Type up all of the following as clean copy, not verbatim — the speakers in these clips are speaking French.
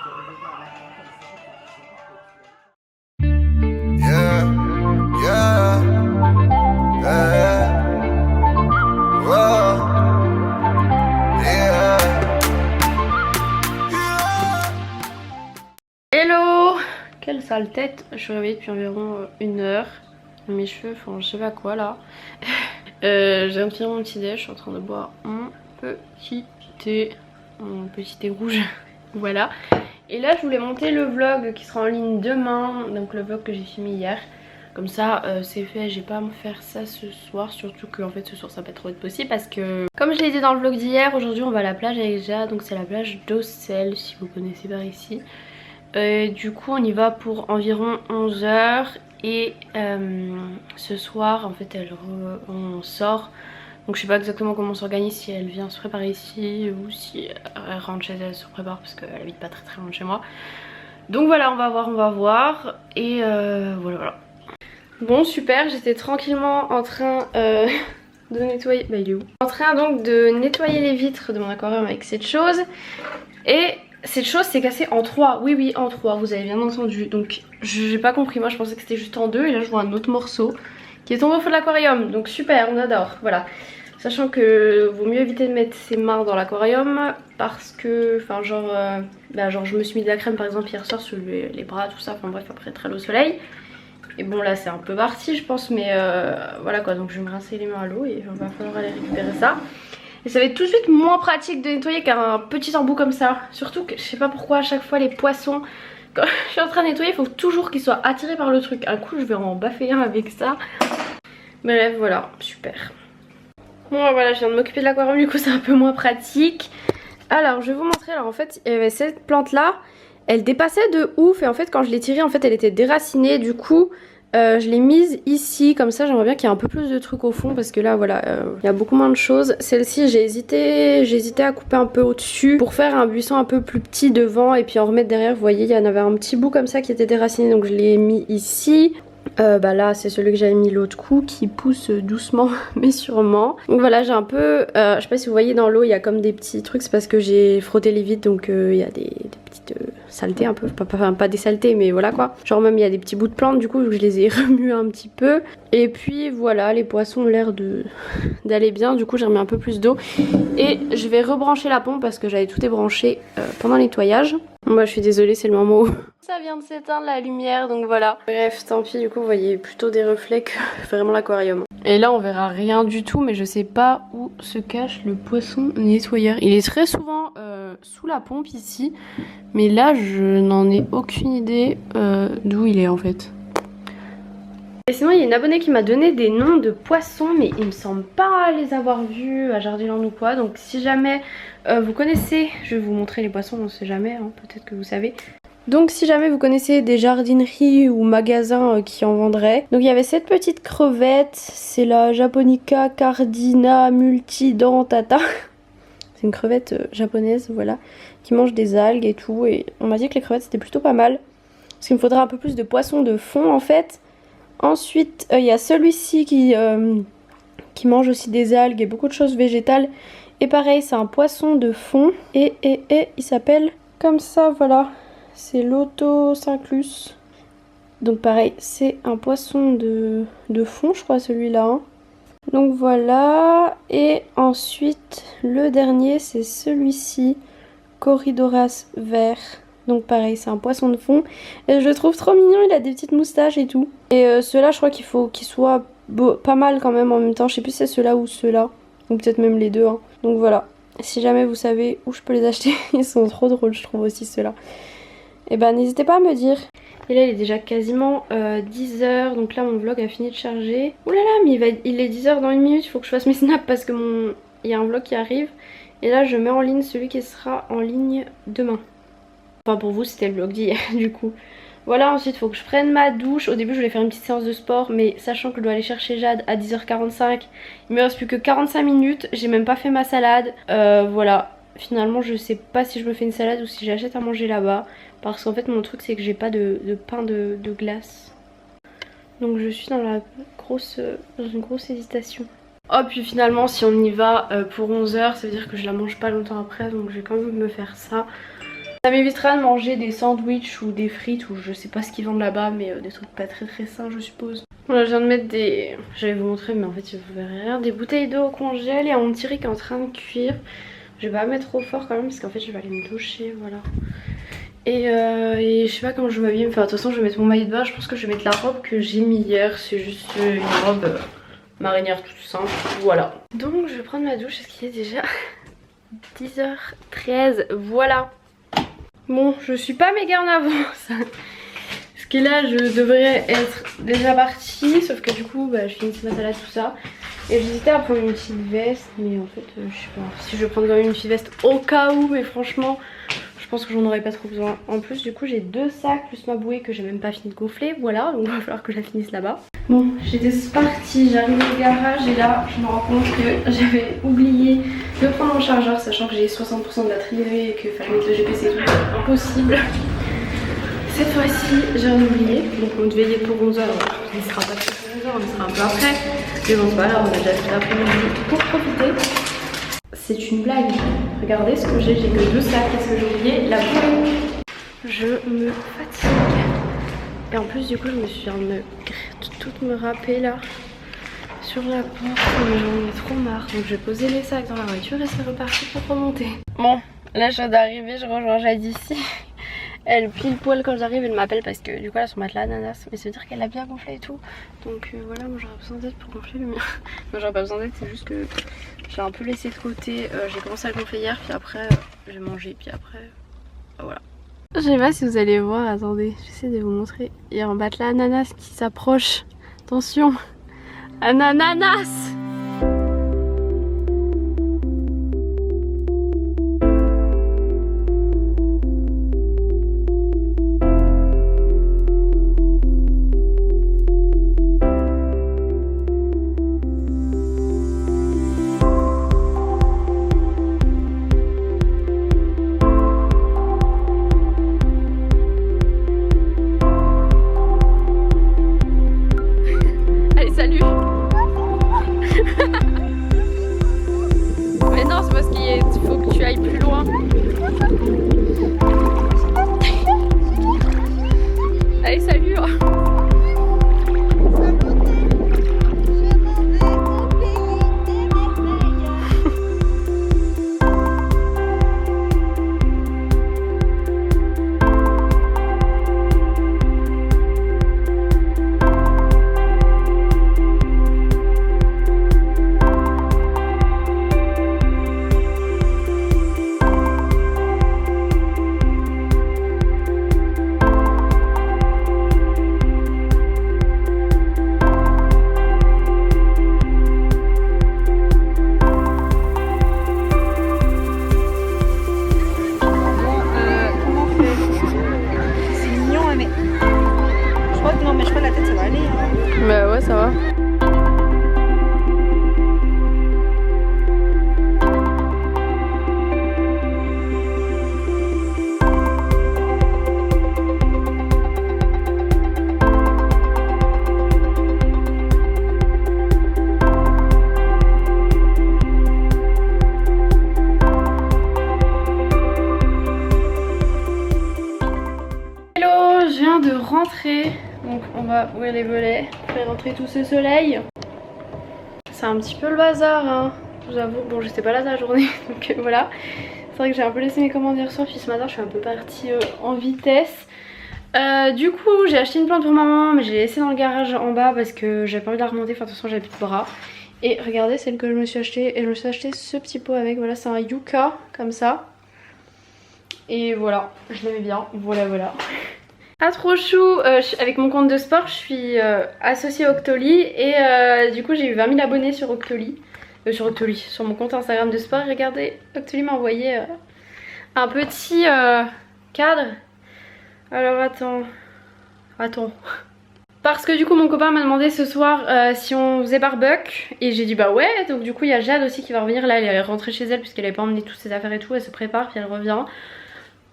Yeah, yeah, yeah, whoa, yeah, yeah. Hello! Quelle sale tête! Je suis réveillée depuis environ 1 heure. Mes cheveux font je sais pas quoi là. J'ai un mon petit déj, je suis en train de boire mon petit thé rouge. Voilà. Et là je voulais monter le vlog qui sera en ligne demain. Donc le vlog que j'ai filmé hier. Comme ça c'est fait, j'ai pas à me faire ça ce soir. Surtout que en fait ce soir ça va pas trop être possible. Parce que comme je l'ai dit dans le vlog d'hier, aujourd'hui on va à la plage avec Jade. Donc c'est la plage d'Auxelles si vous connaissez par ici. Du coup on y va pour environ 11 heures. Et ce soir en fait on sort. Donc je sais pas exactement comment on s'organise, si elle vient se préparer ici ou si elle rentre chez elle, se prépare parce qu'elle habite pas très loin de chez moi. Donc voilà, on va voir et voilà. Bon super, j'étais tranquillement en train de nettoyer, bah il est où? En train donc de nettoyer les vitres de mon aquarium avec cette chose. Et cette chose s'est cassée en 3, oui en 3, vous avez bien entendu. Donc j'ai pas compris, moi je pensais que c'était juste en 2 et là je vois un autre morceau qui est tombé au fond de l'aquarium. Donc super, on adore, voilà. Sachant que vaut mieux éviter de mettre ses mains dans l'aquarium parce que, enfin genre je me suis mis de la crème par exemple hier soir sur les bras, tout ça, enfin bref après être allée au soleil. Et bon là c'est un peu parti je pense mais voilà quoi, donc je vais me rincer les mains à l'eau et il va falloir aller récupérer ça. Et ça va être tout de suite moins pratique de nettoyer qu'un petit embout comme ça. Surtout que je sais pas pourquoi à chaque fois les poissons, quand je suis en train de nettoyer, il faut toujours qu'ils soient attirés par le truc. Un coup je vais en baffer un avec ça. Bref voilà, super. Bon voilà, je viens de m'occuper de l'aquarium, du coup c'est un peu moins pratique. Alors je vais vous montrer, alors en fait il y avait cette plante là, elle dépassait de ouf et en fait quand je l'ai tirée en fait elle était déracinée. Du coup je l'ai mise ici, comme ça j'aimerais bien qu'il y ait un peu plus de trucs au fond parce que là voilà, il y a beaucoup moins de choses. Celle-ci j'ai hésité à couper un peu au-dessus pour faire un buisson un peu plus petit devant et puis en remettre derrière. Vous voyez, il y en avait un petit bout comme ça qui était déraciné, donc je l'ai mis ici. Bah là c'est celui que j'avais mis l'autre coup qui pousse doucement mais sûrement. Donc voilà, j'ai un peu, je sais pas si vous voyez dans l'eau il y a comme des petits trucs, c'est parce que j'ai frotté les vitres donc il y a des petites saletés un peu, pas des saletés mais voilà quoi. Genre même il y a des petits bouts de plantes du coup je les ai remués un petit peu. Et puis voilà, les poissons ont l'air d'aller bien, du coup j'ai remis un peu plus d'eau. Et je vais rebrancher la pompe parce que j'avais tout débranché pendant le nettoyage. Moi je suis désolée, c'est le moment où ça vient de s'éteindre la lumière, donc voilà. Bref, tant pis, du coup vous voyez plutôt des reflets que vraiment l'aquarium. Et là on verra rien du tout, mais je sais pas où se cache le poisson nettoyeur. Il est très souvent sous la pompe ici, mais là je n'en ai aucune idée d'où il est en fait. Et sinon il y a une abonnée qui m'a donné des noms de poissons, mais il me semble pas les avoir vus à Jardiland ou quoi. Donc si jamais vous connaissez, je vais vous montrer les poissons, on sait jamais, hein, peut-être que vous savez. Donc si jamais vous connaissez des jardineries ou magasins qui en vendraient. Donc il y avait cette petite crevette, c'est la Japonica cardina multidentata. C'est une crevette japonaise, voilà, qui mange des algues et tout. Et on m'a dit que les crevettes c'était plutôt pas mal. Parce qu'il me faudrait un peu plus de poissons de fond en fait. Ensuite, il y a celui-ci qui mange aussi des algues et beaucoup de choses végétales. Et pareil, c'est un poisson de fond. Et il s'appelle comme ça, voilà. C'est l'Otocinclus. Donc pareil, c'est un poisson de fond, je crois, celui-là. Hein. Donc voilà. Et ensuite, le dernier, c'est celui-ci. Corydoras vert. Donc pareil, c'est un poisson de fond. Et je le trouve trop mignon, il a des petites moustaches et tout. Et ceux-là, je crois qu'il faut qu'ils soient pas mal quand même en même temps. Je sais plus si c'est ceux-là ou ceux-là. Ou peut-être même les deux. Hein. Donc voilà. Si jamais vous savez où je peux les acheter, ils sont trop drôles, je trouve aussi ceux-là. Et ben n'hésitez pas à me dire. Et là il est déjà quasiment 10h. Donc là mon vlog a fini de charger. Ouh là là, mais il est 10h dans 1 minute. Il faut que je fasse mes snaps parce que il y a un vlog qui arrive. Et là je mets en ligne celui qui sera en ligne demain. Enfin pour vous c'était le vlog d'hier du coup. Voilà, ensuite il faut que je prenne ma douche. Au début je voulais faire une petite séance de sport, mais sachant que je dois aller chercher Jade à 10h45, il me reste plus que 45 minutes. J'ai même pas fait ma salade. Voilà, finalement je sais pas si je me fais une salade ou si j'achète à manger là-bas. Parce qu'en fait mon truc c'est que j'ai pas de pain de glace. Donc je suis dans une grosse hésitation. Oh puis finalement si on y va pour 11h, ça veut dire que je la mange pas longtemps après. Donc je vais quand même me faire ça. Ça m'évitera de manger des sandwichs ou des frites ou je sais pas ce qu'ils vendent là-bas, mais des trucs pas très sains je suppose. Voilà, je viens de mettre des... J'allais vous montrer mais en fait vous verrez rien. Des bouteilles d'eau au congèle et un petit riz qui est en train de cuire. Je vais pas mettre trop fort quand même parce qu'en fait je vais aller me doucher, voilà. Et je sais pas comment je m'habille, enfin de toute façon je vais mettre mon maillot de bain, je pense que je vais mettre la robe que j'ai mis hier, c'est juste une robe marinière toute simple, voilà. Donc je vais prendre ma douche, est-ce qu'il est déjà 10h13, voilà. Bon, je suis pas méga en avance, parce que là je devrais être déjà partie, sauf que du coup bah, je finis ce matin là tout ça. Et j'hésitais à prendre une petite veste, mais en fait je sais pas si je vais prendre quand même une petite veste au cas où, mais franchement je pense que j'en aurais pas trop besoin. En plus du coup j'ai 2 sacs plus ma bouée que j'ai même pas fini de gonfler, voilà, donc il va falloir que je la finisse là-bas. Bon, j'étais partie, j'arrive au garage et là je me rends compte que j'avais oublié de prendre mon chargeur, sachant que j'ai 60% de batterie et que fallait mettre le GPS et tout, impossible. Cette fois-ci j'ai rien oublié, donc on devait y être pour 11h, on ne sera pas fait pour 11h, on sera un peu après. Mais bon c'est pas grave, on a déjà fait l'après-midi pour profiter. C'est une blague, regardez ce que j'ai que 2 sacs, qu'est-ce que j'ai oublié? La bouée. Je me fatigue. Et en plus du coup je me suis toute me râper là sur la porte, mais j'en ai trop marre. Donc je vais poser les sacs dans la voiture et c'est reparti pour remonter. Bon, là je viens d'arriver, je rejoins Jade ici. Elle pile poil quand j'arrive, elle m'appelle parce que du coup elle a son matelas ananas, mais ça veut dire qu'elle a bien gonflé et tout. Donc voilà, moi j'aurais besoin d'aide pour gonfler le mien. Moi j'aurais pas besoin d'aide, c'est juste que j'ai un peu laissé de côté. J'ai commencé à le gonfler hier, puis après j'ai mangé, puis après voilà. Je sais pas si vous allez voir, attendez, j'essaie de vous montrer. Il y a un matelas ananas qui s'approche. Attention, un ananas! Salut. Mais non, c'est parce qu'il faut que tu ailles plus loin. Allez, salut. Bah ouais, ça va. Hello, je viens de rentrer. Donc on va ouvrir les volets, faire rentrer tout ce soleil. C'est un petit peu le bazar hein, je vous avoue. Bon j'étais pas là la journée donc voilà. C'est vrai que j'ai un peu laissé mes commandes hier soir, puis ce matin je suis un peu partie en vitesse. Du coup j'ai acheté une plante pour maman mais j'ai laissé dans le garage en bas parce que j'avais pas envie de la remonter, enfin de toute façon j'avais plus de bras. Et regardez celle que je me suis achetée, et je me suis acheté ce petit pot avec, voilà c'est un yucca comme ça. Et voilà, je l'aimais bien, voilà. Ah trop chou, avec mon compte de sport je suis associée à Octoly et du coup j'ai eu 20 000 abonnés sur Octoly. Sur mon compte Instagram de sport. Et regardez, Octoly m'a envoyé un petit cadre. Alors attends. Parce que du coup mon copain m'a demandé ce soir si on faisait barbecue. Et j'ai dit bah ouais, donc du coup il y a Jade aussi qui va revenir. Là elle est rentrée chez elle puisqu'elle avait pas emmené toutes ses affaires et tout. Elle se prépare puis elle revient.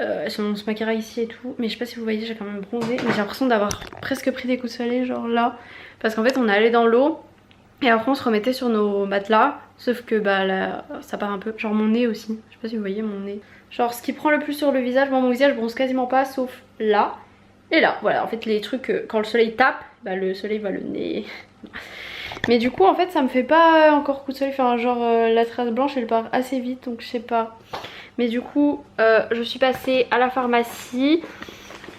Elle se maquillera ici et tout. Mais je sais pas si vous voyez, j'ai quand même bronzé. Mais j'ai l'impression d'avoir presque pris des coups de soleil genre là. Parce qu'en fait on est allé dans l'eau. Et après on se remettait sur nos matelas. Sauf que bah là ça part un peu. Genre mon nez aussi. Je sais pas si vous voyez mon nez. Genre ce qui prend le plus sur le visage, moi mon visage bronze quasiment pas sauf là et là. Voilà, en fait les trucs quand le soleil tape, bah le soleil va le nez. Mais du coup en fait ça me fait pas encore coup de soleil, enfin genre la trace blanche elle part assez vite donc je sais pas. Mais du coup je suis passée à la pharmacie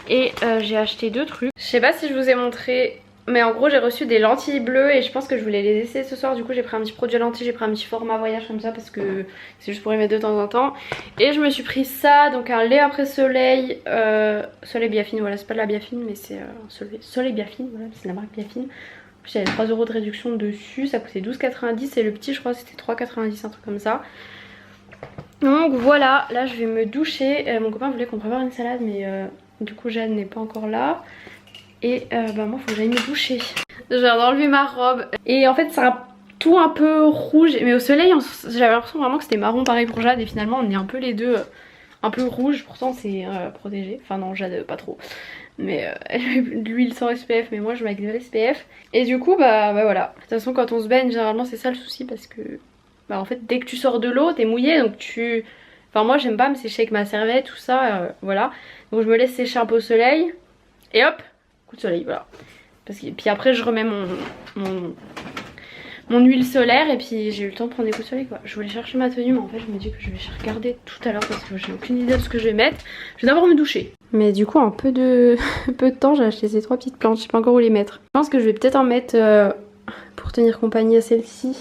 et j'ai acheté 2 trucs. Je sais pas si je vous ai montré, mais en gros j'ai reçu des lentilles bleues et je pense que je voulais les essayer ce soir. Du coup j'ai pris un petit produit lentilles, j'ai pris un petit format voyage comme ça parce que c'est juste pour les mettre de temps en temps. Et je me suis pris ça, donc un lait après soleil, soleil Biafine, voilà c'est pas de la Biafine mais c'est soleil Biafine, voilà c'est la marque Biafine. En plus il y avait 3 € de réduction dessus, ça coûtait 12,90 et le petit je crois c'était 3,90, un truc comme ça. Donc voilà, là je vais me doucher. Mon copain voulait qu'on prépare une salade mais du coup Jeanne n'est pas encore là. Et bah moi faut que j'aille me doucher. Je viens d'enlever ma robe. Et en fait c'est tout un peu rouge. Mais au soleil j'avais l'impression vraiment que c'était marron pareil pour Jade. Et finalement on est un peu les deux un peu rouge. Pourtant c'est protégé. Enfin non Jade pas trop. Mais l'huile sans SPF. Mais moi je mets avec de l'SPF. Et du coup bah voilà. De toute façon quand on se baigne généralement c'est ça le souci. Parce que bah en fait dès que tu sors de l'eau t'es mouillé. Donc tu... Enfin moi j'aime pas me sécher avec ma serviette tout ça. Voilà. Donc je me laisse sécher un peu au soleil. Et hop, coup de soleil, voilà. Parce que, puis après je remets mon huile solaire et puis j'ai eu le temps de prendre des coups de soleil quoi. Je voulais chercher ma tenue mais en fait je me dis que je vais regarder tout à l'heure parce que j'ai aucune idée de ce que je vais mettre. Je vais d'abord me doucher. Mais du coup en peu de temps j'ai acheté ces 3 petites plantes, je sais pas encore où les mettre. Je pense que je vais peut-être en mettre pour tenir compagnie à celle-ci.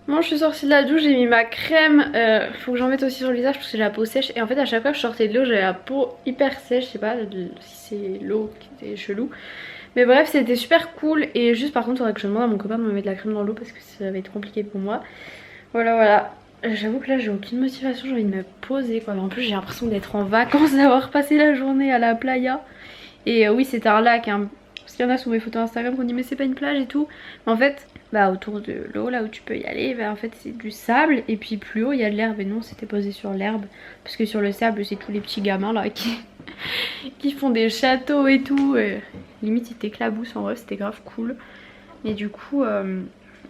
Moi je suis sortie de la douche, j'ai mis ma crème, faut que j'en mette aussi sur le visage parce que j'ai la peau sèche. Et en fait à chaque fois que je sortais de l'eau j'avais la peau hyper sèche, je sais pas si c'est l'eau qui était chelou. Mais bref c'était super cool et juste par contre il faudrait que je demande à mon copain de me mettre de la crème dans l'eau parce que ça va être compliqué pour moi. Voilà. J'avoue que là j'ai aucune motivation, j'ai envie de me poser quoi. Mais en plus j'ai l'impression d'être en vacances, d'avoir passé la journée à la playa. Et oui c'est un lac hein. Parce qu'il y en a sur mes photos Instagram qui ont dit mais c'est pas une plage et tout. Mais en fait bah autour de l'eau là où tu peux y aller bah en fait c'est du sable et puis plus haut il y a de l'herbe et nous on s'était posé sur l'herbe parce que sur le sable c'est tous les petits gamins là qui font des châteaux et tout limite ils t'éclaboussent, en vrai c'était grave cool. Et du coup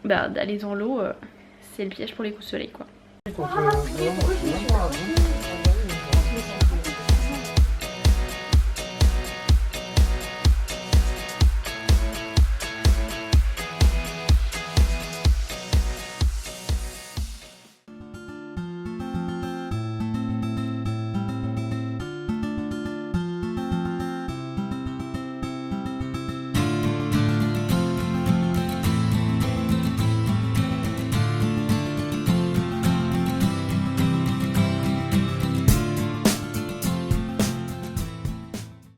bah d'aller dans l'eau c'est le piège pour les coups de soleil quoi.